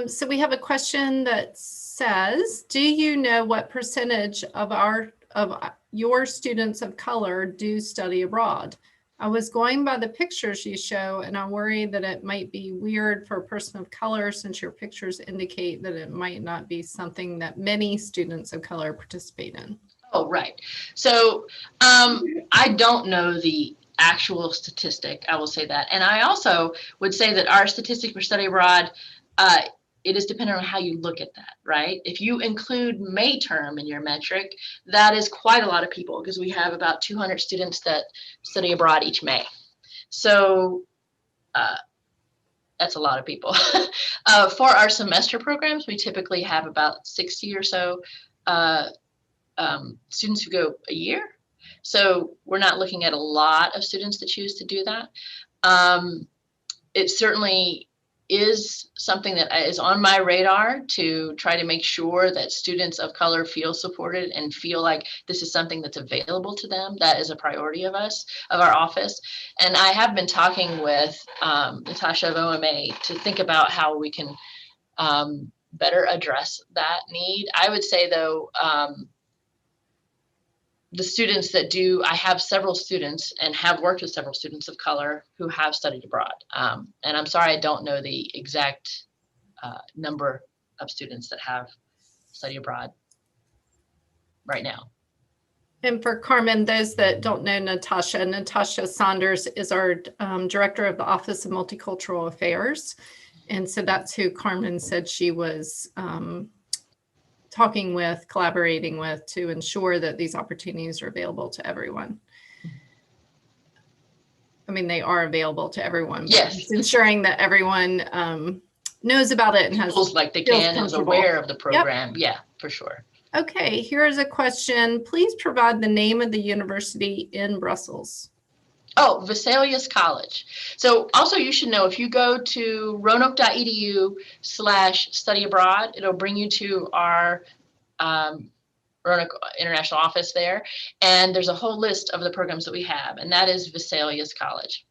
So we have a question that says, do you know what percentage of your students of color do study abroad? I was going by the pictures you show, and I worry that it might be weird for a person of color since your pictures indicate that it might not be something that many students of color participate in. Oh, right. So I don't know the actual statistic, I will say that. And I also would say that our statistic for study abroad, it is dependent on how you look at that, right? If you include May term in your metric, that is quite a lot of people because we have about 200 students that study abroad each May. So that's a lot of people. For our semester programs, we typically have about 60 or so students who go a year. So we're not looking at a lot of students that choose to do that. It certainly is something that is on my radar to try to make sure that students of color feel supported and feel like this is something that's available to them. That is a priority of our office. And I have been talking with Natasha of OMA to think about how we can better address that need. I would say though, the students that do, I have several students and have worked with several students of color who have studied abroad. And I'm sorry, I don't know the exact number of students that have studied abroad right now. And for Carmen, those that don't know Natasha Saunders is our director of the Office of Multicultural Affairs. And so that's who Carmen said she was talking with, collaborating with to ensure that these opportunities are available to everyone. I mean, they are available to everyone, but yes, ensuring that everyone knows about it and feels like they can, is aware of the program. Yep. Yeah, for sure. Okay, here's a question. Please provide the name of the university in Brussels. Oh, Vesalius College. So also you should know, if you go to roanoke.edu/study abroad, it'll bring you to our Roanoke International Office there. And there's a whole list of the programs that we have, and that is Vesalius College.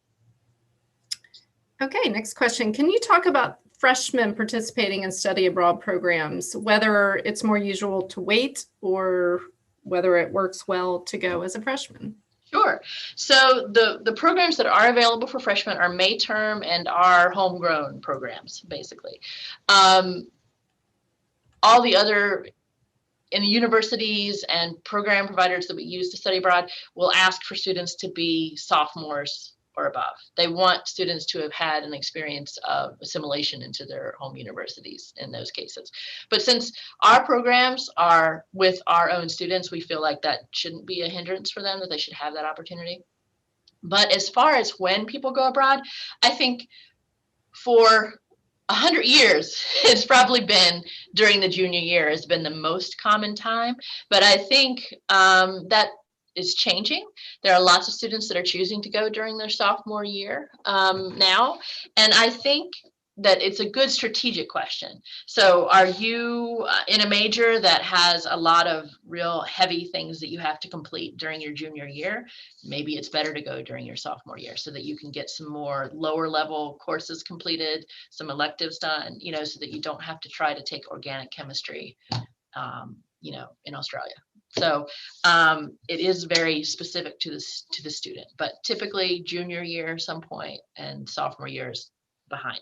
Okay, next question. Can you talk about freshmen participating in study abroad programs, whether it's more usual to wait or whether it works well to go as a freshman? Sure. So the programs that are available for freshmen are May term and our homegrown programs, basically. All the other in the universities and program providers that we use to study abroad will ask for students to be sophomores or above. They want students to have had an experience of assimilation into their home universities in those cases. But since our programs are with our own students, we feel like that shouldn't be a hindrance for them, that they should have that opportunity. But as far as when people go abroad, I think for 100 years, it's probably been during the junior year has been the most common time. But I think that is changing. There are lots of students that are choosing to go during their sophomore year now. And I think that it's a good strategic question. So are you in a major that has a lot of real heavy things that you have to complete during your junior year? Maybe it's better to go during your sophomore year so that you can get some more lower level courses completed, some electives done, you know, so that you don't have to try to take organic chemistry, you know, in Australia. So it is very specific to the student, but typically junior year some point and sophomore years behind.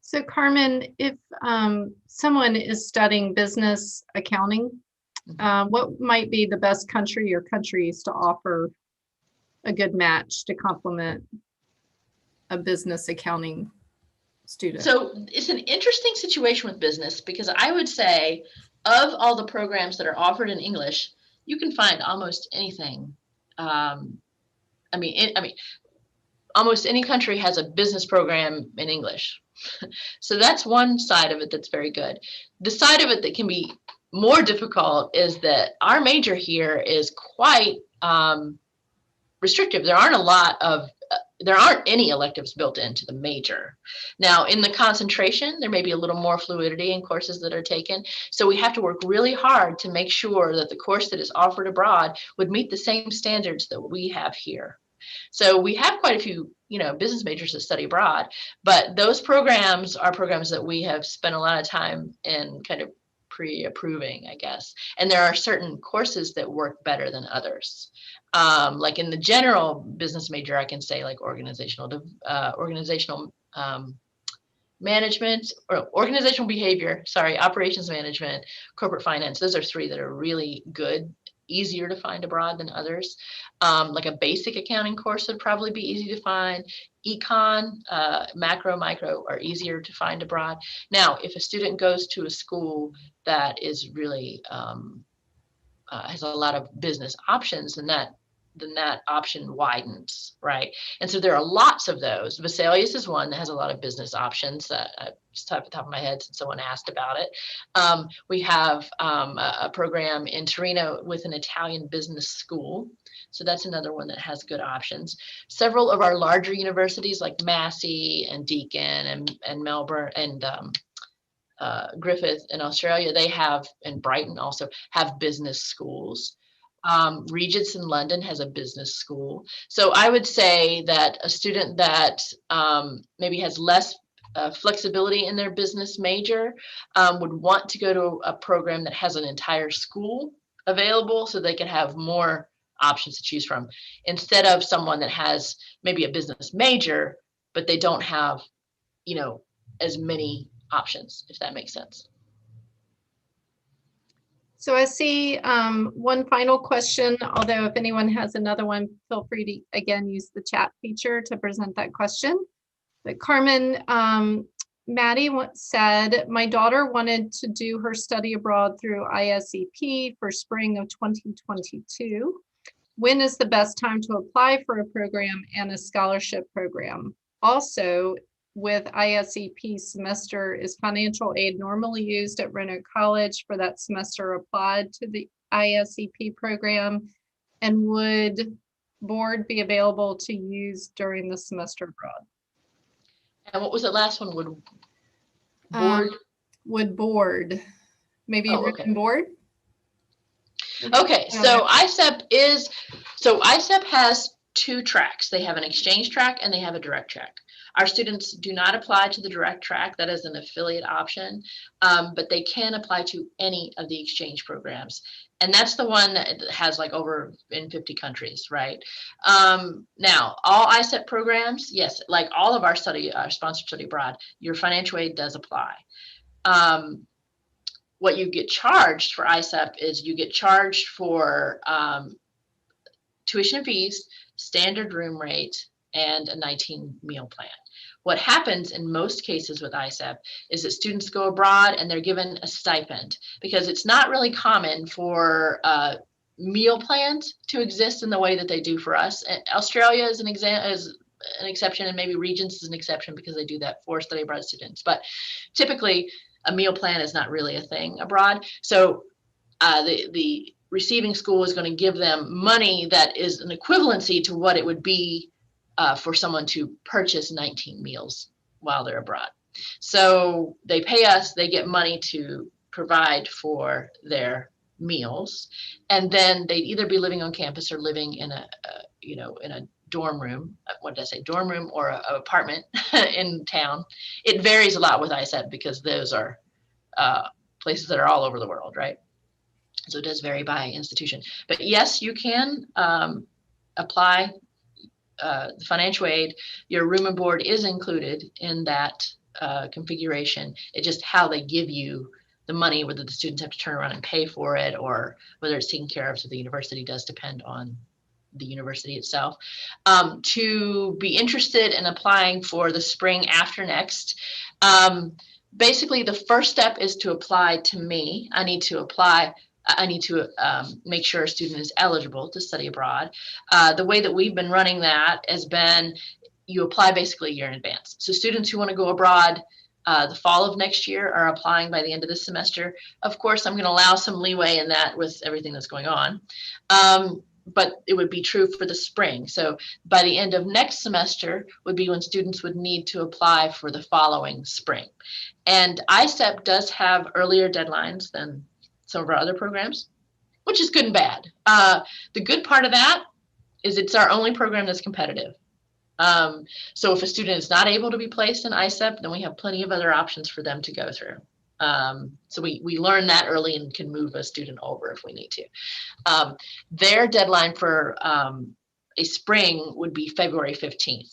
So Carmen, if someone is studying business accounting, what might be the best country or countries to offer a good match to complement a business accounting student? So it's an interesting situation with business because I would say of all the programs that are offered in English, you can find almost anything. I mean, almost any country has a business program in English. So that's one side of it that's very good. The side of it that can be more difficult is that our major here is quite restrictive. There aren't any electives built into the major. Now, in the concentration, there may be a little more fluidity in courses that are taken. So we have to work really hard to make sure that the course that is offered abroad would meet the same standards that we have here. So we have quite a few, you know, business majors that study abroad, but those programs are programs that we have spent a lot of time in kind of pre-approving, I guess. And there are certain courses that work better than others. Like in the general business major, I can say like organizational management or organizational behavior, operations management, corporate finance. Those are three that are really good, easier to find abroad than others. Like a basic accounting course would probably be easy to find. Econ, macro, micro are easier to find abroad. Now, if a student goes to a school that is really has a lot of business options, then that option widens, right? And so there are lots of those. Vesalius is one that has a lot of business options that just off the top of my head since someone asked about it. We have a program in Torino with an Italian business school. So that's another one that has good options. Several of our larger universities like Massey and Deakin and Melbourne and Griffith in Australia, they have, and Brighton also have business schools. Regis in London has a business school. So I would say that a student that maybe has less flexibility in their business major would want to go to a program that has an entire school available so they can have more options to choose from, instead of someone that has maybe a business major, but they don't have, you know, as many options, if that makes sense. So I see one final question, although if anyone has another one, feel free to, again, use the chat feature to present that question. But Carmen, Maddie said, my daughter wanted to do her study abroad through ISEP for spring of 2022. When is the best time to apply for a program and a scholarship program? Also, with ISEP semester, is financial aid normally used at Roanoke College for that semester applied to the ISEP program? And would board be available to use during the semester abroad? And what was the last one? Would board? Would board, maybe written board? Okay, so ISEP has two tracks. They have an exchange track and they have a direct track. Our students do not apply to the direct track. That is an affiliate option, but they can apply to any of the exchange programs. And that's the one that has like over in 50 countries, right? Now, all ISEP programs, yes, like all of our sponsored study abroad, your financial aid does apply. What you get charged for ISEP is you get charged for tuition fees, standard room rate, and a 19 meal plan. What happens in most cases with ISEP is that students go abroad and they're given a stipend, because it's not really common for meal plans to exist in the way that they do for us. And Australia is an exception, and maybe Regents is an exception because they do that for study abroad students. But typically, a meal plan is not really a thing abroad. So the receiving school is going to give them money that is an equivalency to what it would be for someone to purchase 19 meals while they're abroad. So they pay us, they get money to provide for their meals, and then they'd either be living on campus or living in a in a dorm room. What did I say? Dorm room or an apartment in town. It varies a lot with ISEP because those are places that are all over the world, right? So it does vary by institution. But yes, you can apply the financial aid. Your room and board is included in that configuration. It's just how they give you the money, whether the students have to turn around and pay for it or whether it's taken care of through the university, does depend on the university itself. To be interested in applying for the spring after next, basically the first step is to apply to me. I need to make sure a student is eligible to study abroad. The way that we've been running that has been you apply basically a year in advance. So students who want to go abroad the fall of next year are applying by the end of this semester. Of course, I'm going to allow some leeway in that with everything that's going on. But it would be true for the spring. So by the end of next semester would be when students would need to apply for the following spring. And ISEP does have earlier deadlines than some of our other programs, which is good and bad. The good part of that is it's our only program that's competitive. So if a student is not able to be placed in ISEP, then we have plenty of other options for them to go through. So we learn that early and can move a student over if we need to. Their deadline for a spring would be February 15th.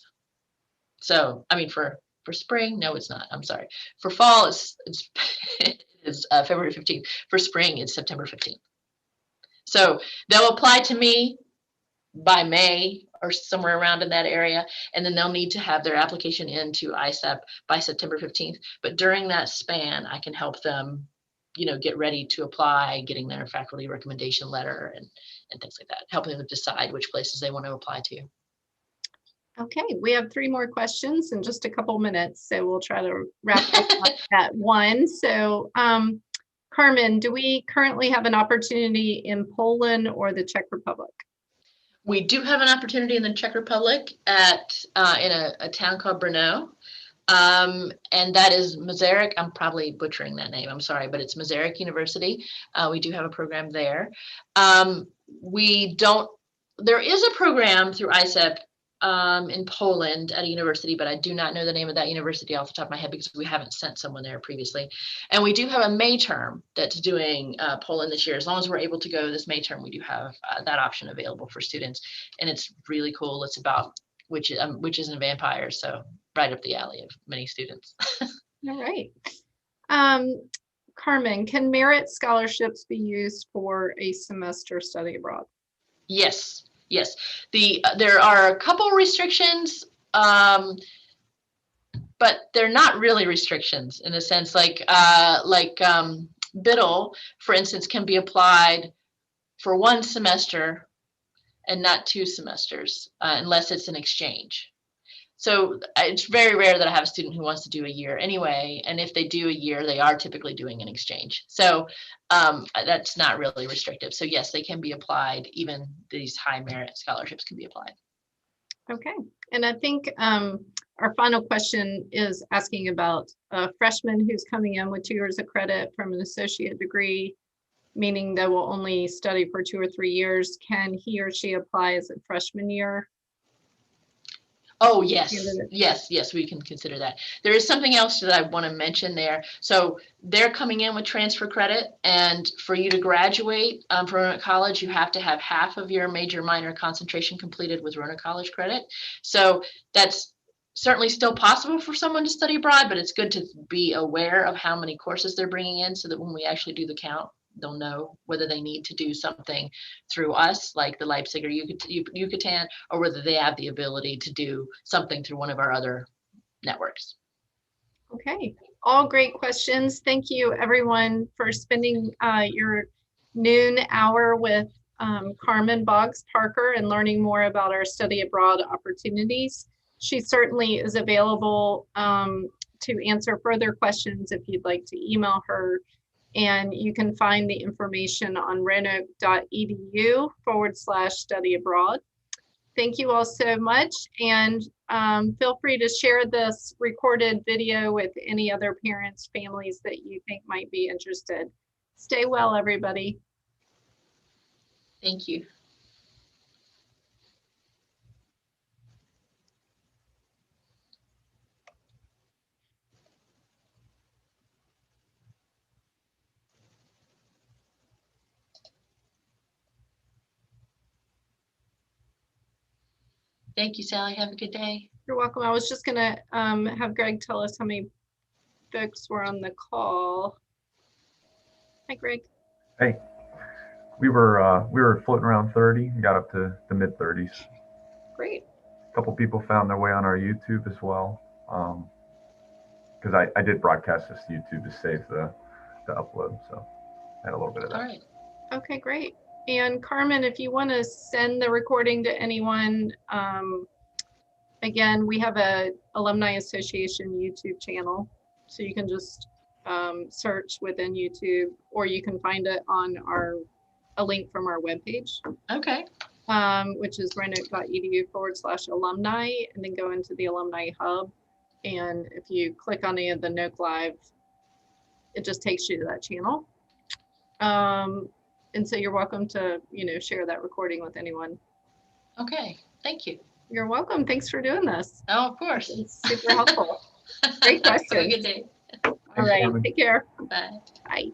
So, I mean, for spring, no, it's not. I'm sorry. For fall, it's February 15th. For spring, it's September 15th. So they'll apply to me by May or somewhere around in that area, and then they'll need to have their application into ISEP by September 15th. But during that span, I can help them, get ready to apply, getting their faculty recommendation letter and things like that, helping them decide which places they want to apply to. Okay, we have 3 more questions in just a couple minutes, so we'll try to wrap up at 1. So, Carmen, do we currently have an opportunity in Poland or the Czech Republic? We do have an opportunity in the Czech Republic in a town called Brno, and that is Masaryk. I'm probably butchering that name. I'm sorry, but it's Masaryk University. We do have a program there. There is a program through ISEP in Poland at a university, but I do not know the name of that university off the top of my head because we haven't sent someone there previously. And we do have a May term that's doing Poland this year. As long as we're able to go this May term, we do have that option available for students. And it's really cool. It's about witches and vampires, so right up the alley of many students. All right. Carmen, can merit scholarships be used for a semester study abroad? Yes. Yes, there are a couple restrictions, but they're not really restrictions in a sense. Like BIDL, for instance, can be applied for 1 semester and not 2 semesters unless it's an exchange. So it's very rare that I have a student who wants to do a year anyway. And if they do a year, they are typically doing an exchange. So that's not really restrictive. So yes, they can be applied. Even these high merit scholarships can be applied. Okay. And I think our final question is asking about a freshman who's coming in with 2 years of credit from an associate degree, meaning they will only study for 2 or 3 years. Can he or she apply as a freshman year? Oh, yes, yes, we can consider that. There is something else that I want to mention there. So they're coming in with transfer credit, and for you to graduate from Roanoke College, you have to have half of your major minor concentration completed with Roanoke College credit. So that's certainly still possible for someone to study abroad, but it's good to be aware of how many courses they're bringing in so that when we actually do the count, they'll know whether they need to do something through us, like the Leipzig or Yucatan, or whether they have the ability to do something through one of our other networks. Okay, all great questions. Thank you everyone for spending your noon hour with Carmen Boggs Parker and learning more about our study abroad opportunities. She certainly is available to answer further questions if you'd like to email her. And you can find the information on roanoke.edu/study abroad. Thank you all so much. And feel free to share this recorded video with any other parents, families that you think might be interested. Stay well, everybody. Thank you. Thank you, Sally. Have a good day. You're welcome. I was just gonna have Greg tell us how many folks were on the call. Hi, Greg. Hey, we were floating around 30 and got up to the mid 30s. Great. A couple people found their way on our YouTube as well, because I did broadcast this to YouTube to save the upload, so I had a little bit of that. All right. Okay, great. And Carmen, if you want to send the recording to anyone, again, we have a Alumni Association YouTube channel, so you can just search within YouTube, or you can find it on a link from our webpage. Okay. Which is roanoke.edu/alumni, and then go into the Alumni Hub. And if you click on any of the Noke Live, it just takes you to that channel. And so you're welcome to, share that recording with anyone. Okay. Thank you. You're welcome. Thanks for doing this. Oh, of course. It's super helpful. Great question. Have a good day. All right. Take care. Bye. Bye.